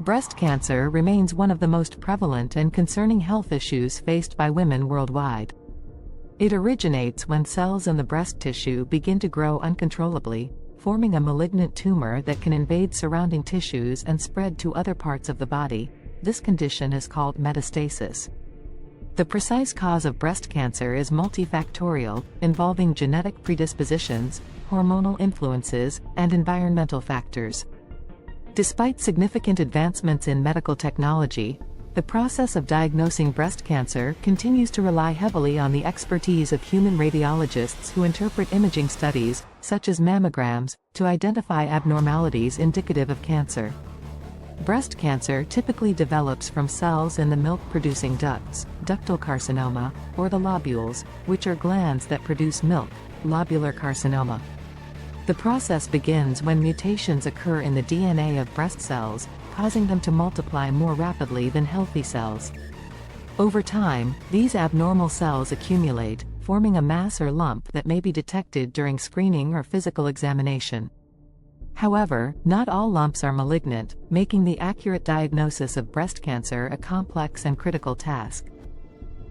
Breast cancer remains one of the most prevalent and concerning health issues faced by women worldwide. It originates when cells in the breast tissue begin to grow uncontrollably, forming a malignant tumor that can invade surrounding tissues and spread to other parts of the body. This condition is called metastasis. The precise cause of breast cancer is multifactorial, involving genetic predispositions, hormonal influences, and environmental factors. Despite significant advancements in medical technology, the process of diagnosing breast cancer continues to rely heavily on the expertise of human radiologists who interpret imaging studies, such as mammograms, to identify abnormalities indicative of cancer. Breast cancer typically develops from cells in the milk-producing ducts, ductal carcinoma, or the lobules, which are glands that produce milk, lobular carcinoma. The process begins when mutations occur in the DNA of breast cells, causing them to multiply more rapidly than healthy cells. Over time, these abnormal cells accumulate, forming a mass or lump that may be detected during screening or physical examination. However, not all lumps are malignant, making the accurate diagnosis of breast cancer a complex and critical task.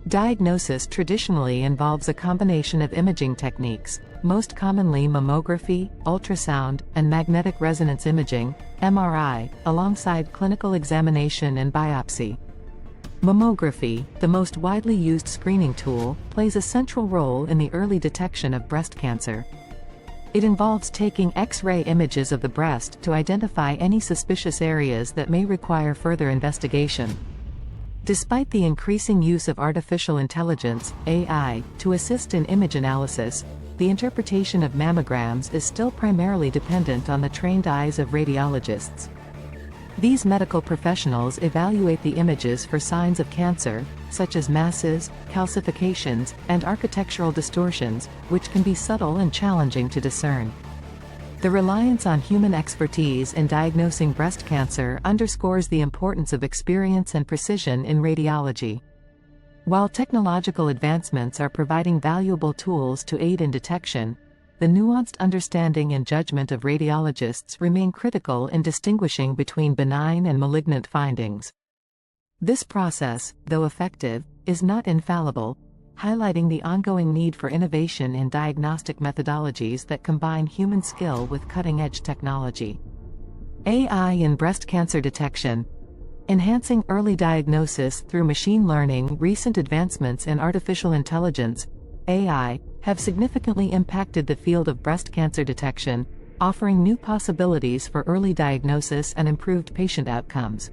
Diagnosis traditionally involves a combination of imaging techniques, most commonly mammography, ultrasound, and magnetic resonance imaging, MRI, alongside clinical examination and biopsy. Mammography, the most widely used screening tool, plays a central role in the early detection of breast cancer. It involves taking X-ray images of the breast to identify any suspicious areas that may require further investigation. Despite the increasing use of artificial intelligence, AI, to assist in image analysis, the interpretation of mammograms is still primarily dependent on the trained eyes of radiologists. These medical professionals evaluate the images for signs of cancer, such as masses, calcifications, and architectural distortions, which can be subtle and challenging to discern. The reliance on human expertise in diagnosing breast cancer underscores the importance of experience and precision in radiology. While technological advancements are providing valuable tools to aid in detection, the nuanced understanding and judgment of radiologists remain critical in distinguishing between benign and malignant findings. This process, though effective, is not infallible, highlighting the ongoing need for innovation in diagnostic methodologies that combine human skill with cutting-edge technology. AI in breast cancer detection. Enhancing early diagnosis through machine learning. Recent advancements in artificial intelligence, AI, have significantly impacted the field of breast cancer detection, offering new possibilities for early diagnosis and improved patient outcomes.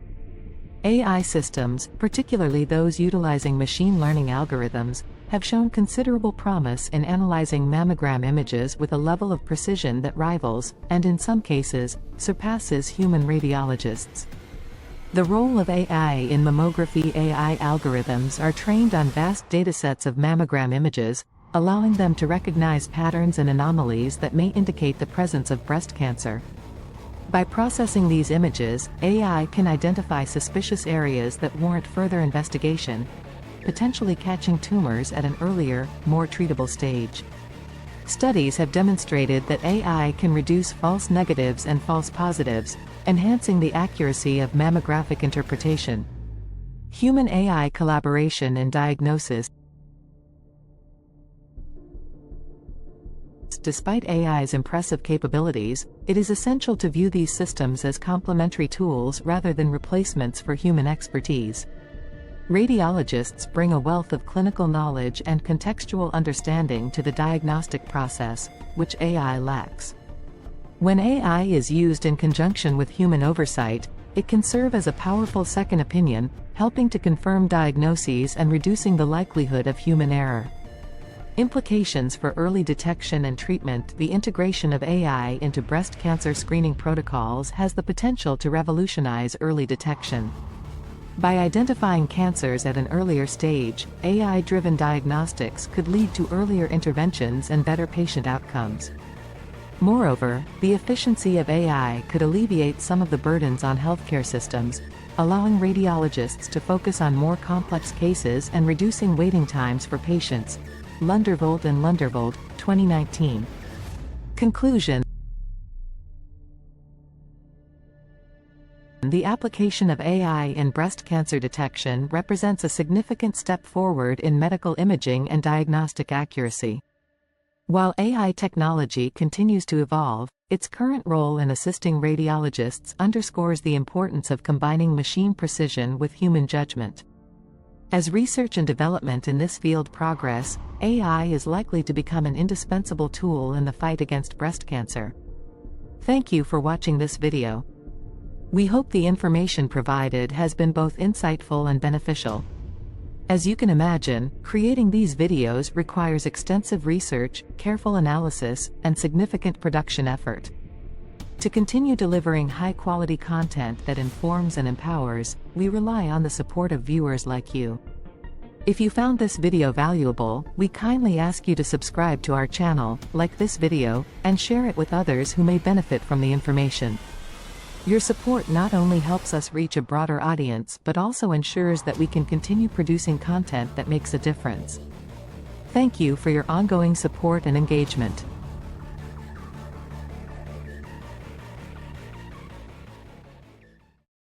AI systems, particularly those utilizing machine learning algorithms, have shown considerable promise in analyzing mammogram images with a level of precision that rivals, and in some cases, surpasses human radiologists. The role of AI in mammography. AI algorithms are trained on vast datasets of mammogram images, allowing them to recognize patterns and anomalies that may indicate the presence of breast cancer. By processing these images, AI can identify suspicious areas that warrant further investigation, potentially catching tumors at an earlier, more treatable stage. Studies have demonstrated that AI can reduce false negatives and false positives, enhancing the accuracy of mammographic interpretation. Human-AI collaboration in diagnosis. Despite AI's impressive capabilities, it is essential to view these systems as complementary tools rather than replacements for human expertise. Radiologists bring a wealth of clinical knowledge and contextual understanding to the diagnostic process, which AI lacks. When AI is used in conjunction with human oversight, it can serve as a powerful second opinion, helping to confirm diagnoses and reducing the likelihood of human error. Implications for early detection and treatment. The integration of AI into breast cancer screening protocols has the potential to revolutionize early detection. By identifying cancers at an earlier stage, AI-driven diagnostics could lead to earlier interventions and better patient outcomes. Moreover, the efficiency of AI could alleviate some of the burdens on healthcare systems, allowing radiologists to focus on more complex cases and reducing waiting times for patients. Lundervold and Lundervold, 2019. Conclusion. The application of AI in breast cancer detection represents a significant step forward in medical imaging and diagnostic accuracy. While AI technology continues to evolve, its current role in assisting radiologists underscores the importance of combining machine precision with human judgment. As research and development in this field progress, AI is likely to become an indispensable tool in the fight against breast cancer. Thank you for watching this video. We hope the information provided has been both insightful and beneficial. As you can imagine, creating these videos requires extensive research, careful analysis, and significant production effort. To continue delivering high-quality content that informs and empowers, we rely on the support of viewers like you. If you found this video valuable, we kindly ask you to subscribe to our channel, like this video, and share it with others who may benefit from the information. Your support not only helps us reach a broader audience but also ensures that we can continue producing content that makes a difference. Thank you for your ongoing support and engagement.